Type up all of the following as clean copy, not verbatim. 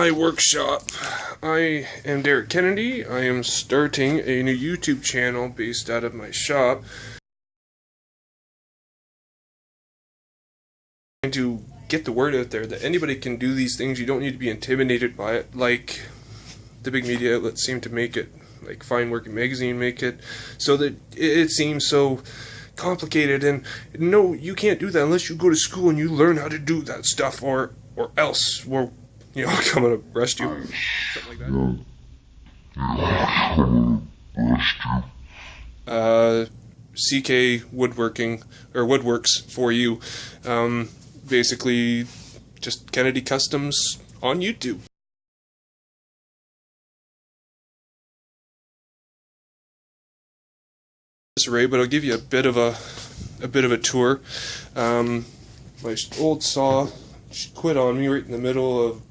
my workshop. I am Derek Kennedy. I am starting a new YouTube channel based out of my shop. Trying to get the word out there that anybody can do these things. You don't need to be intimidated by it like the big media outlets seem to make it, like Fine Working Magazine make it, so that it seems so complicated. And no, you can't do that unless you go to school and you learn how to do that stuff, or else we're, you know, I'm gonna arrest you. Something like that. KC Woodworking, or WoodWorks for you. Basically, just Kennedy Customs on YouTube. Array, but I'll give you a bit of a tour. My old saw quit on me right in the middle of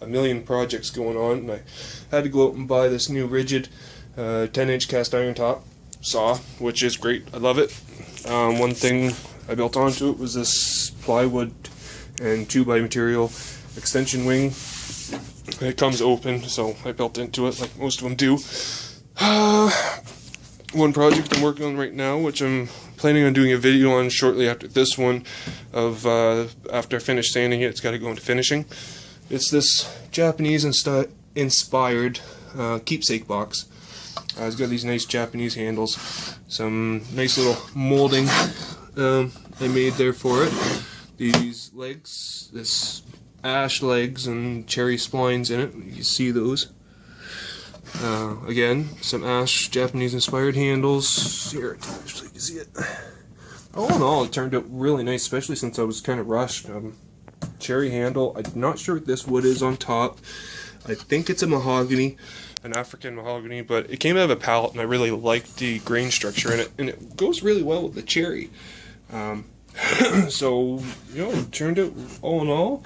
a million projects going on, and I had to go out and buy this new rigid 10-inch cast iron top saw, which is great. I love it. One thing I built onto it was this plywood and 2x material extension wing. It comes open, so I built into it like most of them do. One project I'm working on right now, which I'm planning on doing a video on shortly after this one, of after I finish sanding it, it's got to go into finishing. It's this Japanese inspired keepsake box. It's got these nice Japanese handles, some nice little molding I made there for it. These legs, this ash legs and cherry splines in it, you see those. Again, some ash Japanese inspired handles. Here, actually, you can see it. All in all, it turned out really nice, especially since I was kind of rushed. Cherry handle. I'm not sure what this wood is on top. I think it's a mahogany, an African mahogany, but it came out of a pallet, and I really liked the grain structure in it, and it goes really well with the cherry. So, you know, it turned out, all in all,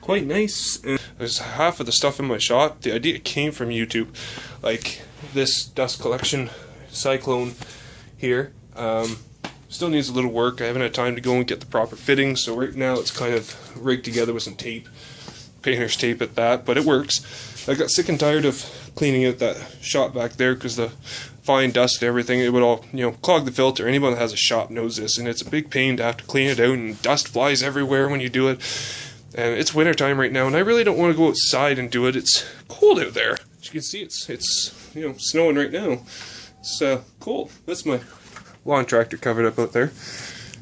quite nice. And there's half of the stuff in my shop. The idea came from YouTube, like this dust collection cyclone here. Still needs a little work. I haven't had time to go and get the proper fittings, so right now it's kind of rigged together with some tape, painter's tape at that, but it works. I got sick and tired of cleaning out that shop back there because the fine dust and everything, it would all, you know, clog the filter. Anyone that has a shop knows this, and it's a big pain to have to clean it out, and dust flies everywhere when you do it. And it's winter time right now, and I really don't want to go outside and do it. It's cold out there. As you can see, it's you know, snowing right now. It's cold. That's my lawn tractor covered up out there.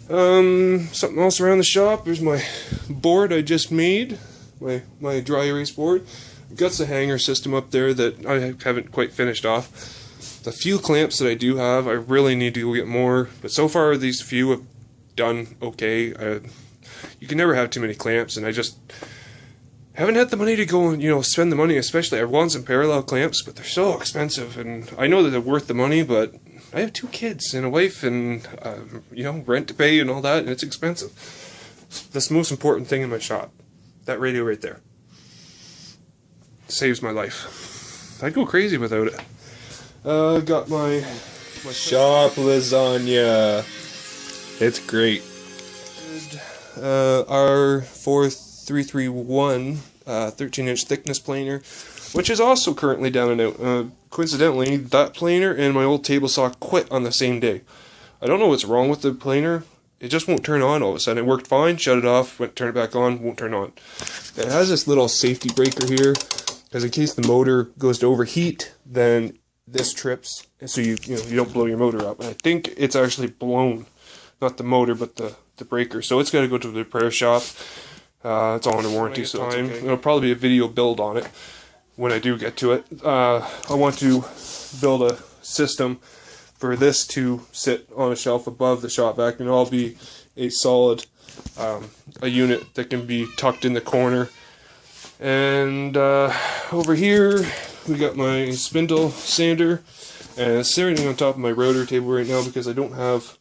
Something else around the shop. There's my board I just made, my dry erase board. I've got the hanger system up there that I haven't quite finished off. The few clamps that I do have, I really need to go get more, but so far these few have done okay. You can never have too many clamps, and I just haven't had the money to go and, you know, spend the money. Especially, I want some parallel clamps, but they're so expensive, and I know that they're worth the money, but I have 2 kids and a wife, and you know, rent to pay and all that, and it's expensive. That's the most important thing in my shop. That radio right there saves my life. I'd go crazy without it. Got my shop lasagna. It's great. Our 4331 13-inch thickness planer, which is also currently down and out. Coincidentally, that planer and my old table saw quit on the same day. I don't know what's wrong with the planer. It just won't turn on all of a sudden. It worked fine, shut it off, turn it back on, won't turn on. It has this little safety breaker here, because in case the motor goes to overheat, then this trips, so you don't blow your motor up. And I think it's actually blown, not the motor, but the breaker. So it's got to go to the repair shop. It's all under warranty, so it's okay. There'll probably be a video build on it when I do get to it. I want to build a system for this to sit on a shelf above the shop vac, and it'll be a solid a unit that can be tucked in the corner. And over here we got my spindle sander, and it's sitting on top of my router table right now because I don't have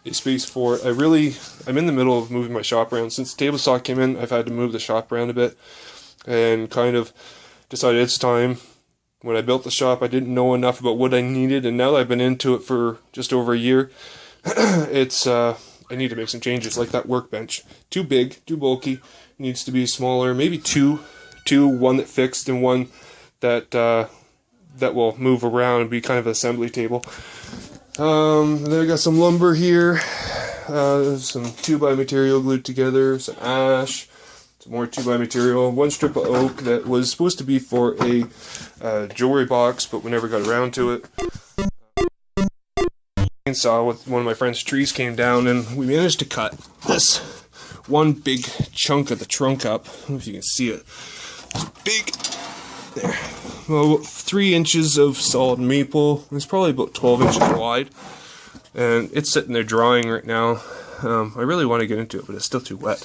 a space for it. I'm in the middle of moving my shop around. Since the table saw came in, I've had to move the shop around a bit, and kind of decided it's time. When I built the shop, I didn't know enough about what I needed, and now that I've been into it for just over a year, I need to make some changes, like that workbench. Too big, too bulky, needs to be smaller, maybe two two, one that fixed and one that that will move around and be kind of an assembly table. Then I got some lumber here, some 2x material glued together, some ash, some more 2x material, one strip of oak that was supposed to be for a jewelry box, but we never got around to it. Chainsaw with one of my friend's trees came down, and we managed to cut this one big chunk of the trunk up. I don't know if you can see it. It's big. There. Well, about 3 inches of solid maple. It's probably about 12 inches wide. And it's sitting there drying right now. I really want to get into it, but it's still too wet.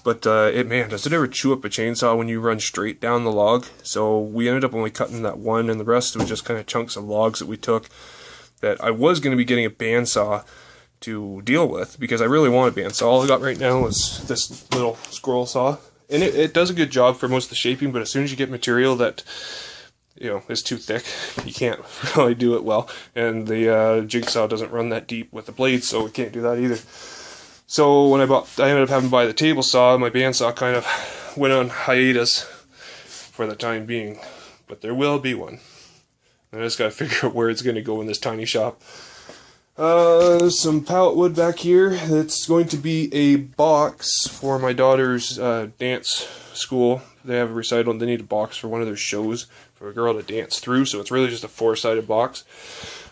But man, does it ever chew up a chainsaw when you run straight down the log? So we ended up only cutting that one, and the rest was just kind of chunks of logs that we took that I was going to be getting a bandsaw to deal with, because I really want a bandsaw. All I got right now is this little squirrel saw. And it does a good job for most of the shaping, but as soon as you get material that, you know, is too thick, you can't really do it well. And the jigsaw doesn't run that deep with the blades, so we can't do that either. So when I ended up having to buy the table saw. My bandsaw kind of went on hiatus for the time being, but there will be one. I just gotta figure out where it's gonna go in this tiny shop. Some pallet wood back here. It's going to be a box for my daughter's dance school. They have a recital and they need a box for one of their shows for a girl to dance through, so it's really just a 4-sided box.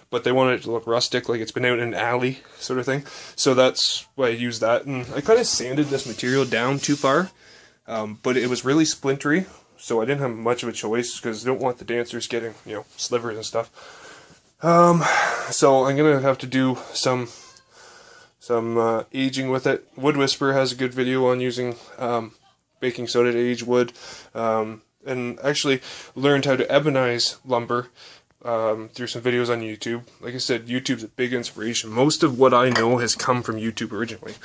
But they wanted it to look rustic, like it's been out in an alley sort of thing. So that's why I used that. And I kind of sanded this material down too far, but it was really splintery, so I didn't have much of a choice because I don't want the dancers getting, you know, slivers and stuff. So I'm gonna have to do some aging with it. Wood Whisperer has a good video on using baking soda to age wood, and actually learned how to ebonize lumber through some videos on YouTube. Like I said, YouTube's a big inspiration. Most of what I know has come from YouTube originally.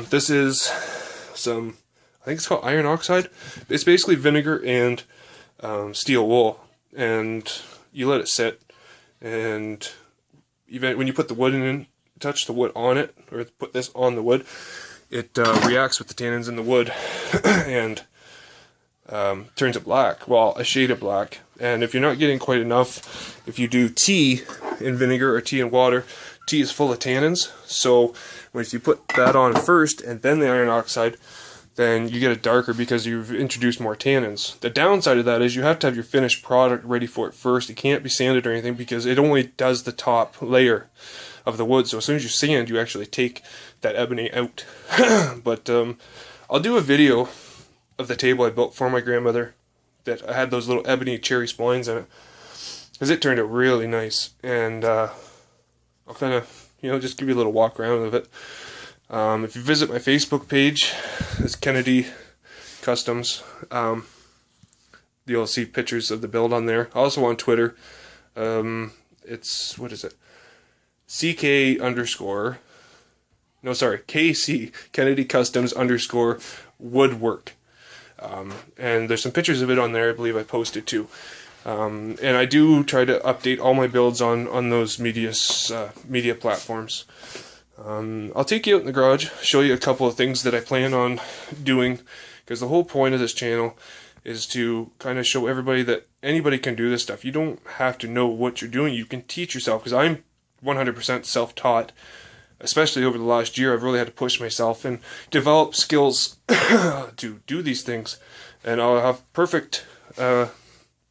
This is some, I think it's called iron oxide. It's basically vinegar and steel wool, and you let it sit. And even when you put the wood in, touch the wood on it, or put this on the wood, it reacts with the tannins in the wood and turns it black, well, a shade of black. And if you're not getting quite enough, if you do tea in vinegar or tea in water, tea is full of tannins, so if you put that on first and then the iron oxide, then you get it darker because you've introduced more tannins. The downside of that is you have to have your finished product ready for it first. It can't be sanded or anything because it only does the top layer of the wood. So as soon as you sand, you actually take that ebony out. But I'll do a video of the table I built for my grandmother that I had those little ebony cherry splines in it, because it turned out really nice. And I'll kind of, you know, just give you a little walk around of it. If you visit my Facebook page, it's Kennedy Customs. You'll see pictures of the build on there. Also on Twitter, it's, what is it? KC Kennedy Customs _woodwork. And there's some pictures of it on there. I believe I posted too. And I do try to update all my builds on those media platforms. I'll take you out in the garage, show you a couple of things that I plan on doing, because the whole point of this channel is to kind of show everybody that anybody can do this stuff. You don't have to know what you're doing. You can teach yourself, because I'm 100% self-taught. Especially over the last year, I've really had to push myself and develop skills to do these things. And I'll have perfect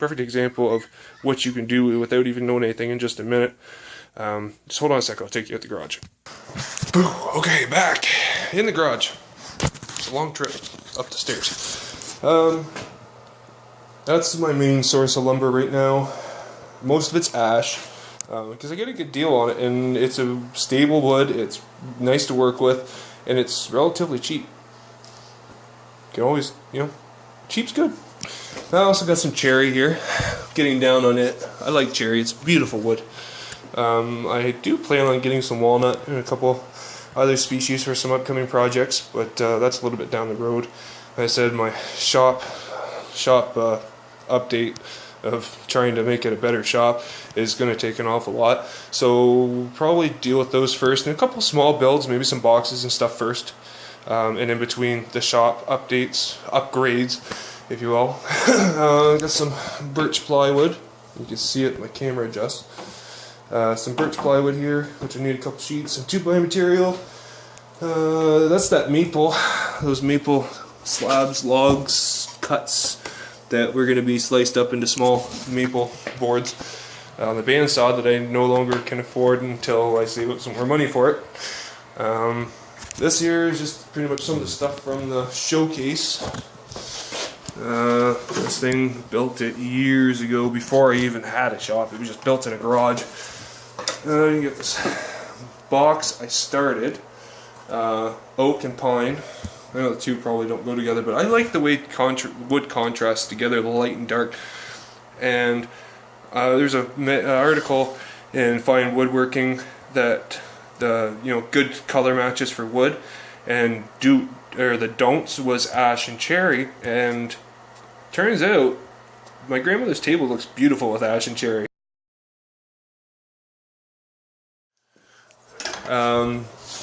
example of what you can do without even knowing anything in just a minute. Just hold on a sec, I'll take you at the garage. Okay, back in the garage. It's a long trip up the stairs. That's my main source of lumber right now. Most of it's ash, because I get a good deal on it, and it's a stable wood, it's nice to work with, and it's relatively cheap. You can always, you know, cheap's good. I also got some cherry here, getting down on it. I like cherry, it's beautiful wood. I do plan on getting some walnut and a couple other species for some upcoming projects, but that's a little bit down the road. Like I said, my shop update of trying to make it a better shop is going to take an awful lot, so we'll probably deal with those first, and a couple small builds, maybe some boxes and stuff first, and in between the shop upgrades, if you will. I got some birch plywood. You can see it, my camera adjusts. Some birch plywood here, which I need a couple sheets. Some 2x material. That's that maple, those maple slabs, logs, cuts that we're going to be sliced up into small maple boards on the bandsaw that I no longer can afford until I save up some more money for it. This here is just pretty much some of the stuff from the showcase. This thing, built it years ago before I even had a shop. It was just built in a garage. You get this box I started. Oak and pine. I know the two probably don't go together, but I like the way wood contrasts together, the light and dark. And there's an article in Fine Woodworking that the good color matches for wood, and the don'ts was ash and cherry. And turns out my grandmother's table looks beautiful with ash and cherry.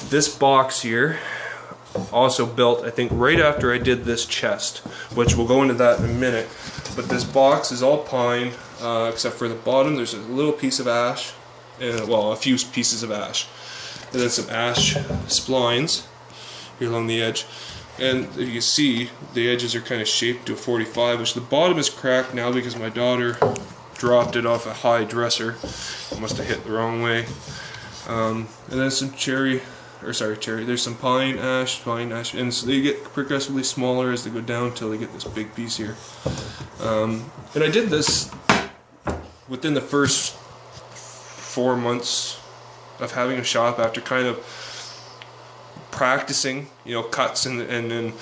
This box here, also built, I think, right after I did this chest, which we'll go into that in a minute. But this box is all pine, except for the bottom. There's a little piece of ash, and well, a few pieces of ash, and then some ash splines here along the edge. And you can see the edges are kind of shaped to a 45, which the bottom is cracked now because my daughter dropped it off a high dresser. I must have hit the wrong way. And then some there's some pine ash, and so they get progressively smaller as they go down until they get this big piece here. And I did this within the first 4 months of having a shop, after kind of practicing, cuts and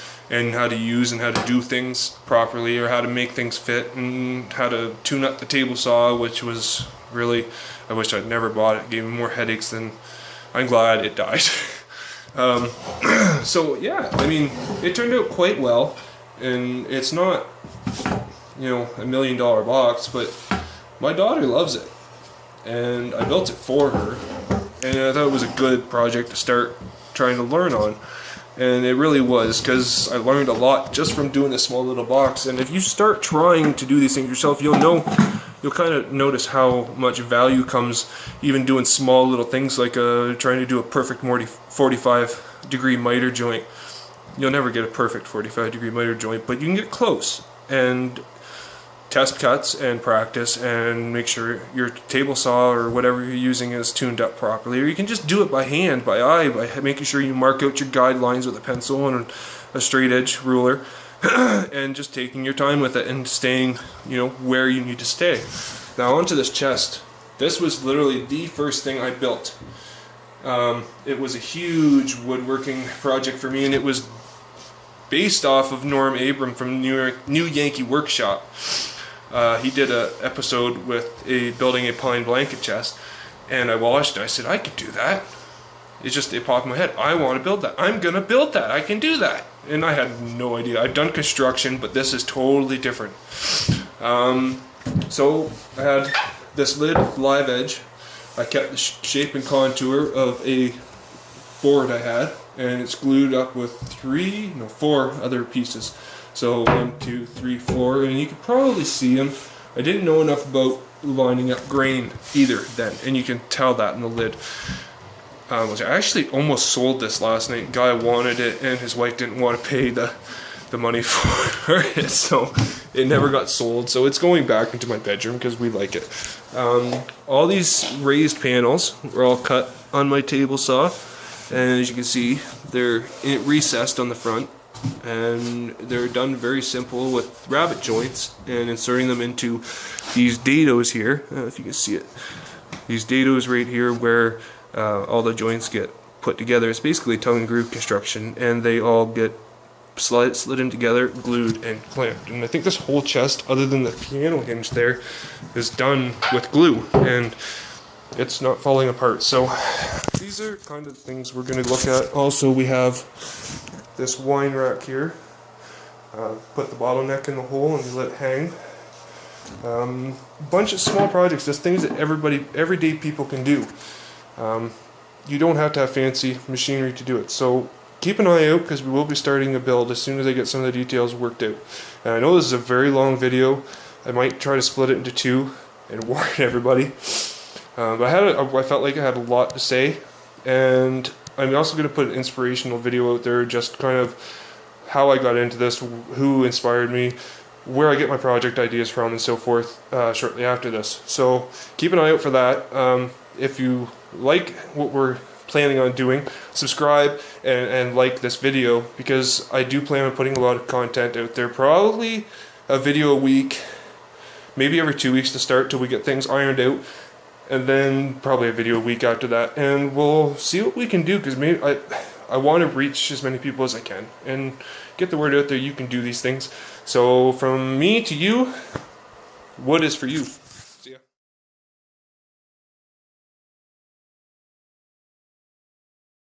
how to use and how to do things properly, or how to make things fit, and how to tune up the table saw, which was really, I wish I'd never bought it. It gave me more headaches than I'm glad it died. So yeah, I mean, it turned out quite well, and it's not, $1 million box, but my daughter loves it, and I built it for her, and I thought it was a good project to start trying to learn on. And it really was, because I learned a lot just from doing this small little box. And if you start trying to do these things yourself, you'll kind of notice how much value comes even doing small little things like trying to do a perfect 45-degree miter joint. You'll never get a perfect 45-degree miter joint, but you can get close, and test cuts and practice and make sure your table saw or whatever you're using is tuned up properly. Or you can just do it by hand, by eye, by making sure you mark out your guidelines with a pencil and a straight edge ruler and just taking your time with it and staying, where you need to stay. Now onto this chest. This was literally the first thing I built. It was a huge woodworking project for me, and it was based off of Norm Abram from New Yankee Workshop. He did an episode with building a pine blanket chest, and I watched it. I said, I could do that. It popped in my head. I want to build that. I'm going to build that. I can do that. And I had no idea. I'd done construction, but this is totally different. So I had this lid live edge. I kept the shape and contour of a board I had, and it's glued up with 4 other pieces. So 1, 2, 3, 4, and you can probably see them. I didn't know enough about lining up grain either then, and you can tell that in the lid. I actually almost sold this last night. Guy wanted it, and his wife didn't want to pay the money for it, so it never got sold. So it's going back into my bedroom because we like it. All these raised panels were all cut on my table saw, and as you can see, they're recessed on the front. And they're done very simple with rabbet joints and inserting them into these dados here. If you can see it, these dados right here where all the joints get put together. It's basically tongue and groove construction, and they all get slid in together, glued and clamped. And I think this whole chest, other than the piano hinge there, is done with glue, and it's not falling apart. So these are kind of things we're going to look at. Also, we have this wine rack here. Put the bottleneck in the hole and let it hang. Bunch of small projects, just things that everyday people can do. You don't have to have fancy machinery to do it. So keep an eye out because we will be starting a build as soon as I get some of the details worked out. And I know this is a very long video. I might try to split it into two and warn everybody. But I felt like I had a lot to say, and I'm also going to put an inspirational video out there, just kind of how I got into this, who inspired me, where I get my project ideas from, and so forth, shortly after this. So keep an eye out for that. If you like what we're planning on doing, subscribe and like this video, because I do plan on putting a lot of content out there, probably a video a week, maybe every 2 weeks to start till we get things ironed out, and then probably a video a week after that, and we'll see what we can do, because maybe I want to reach as many people as I can and get the word out there you can do these things. So from me to you, wood is for you.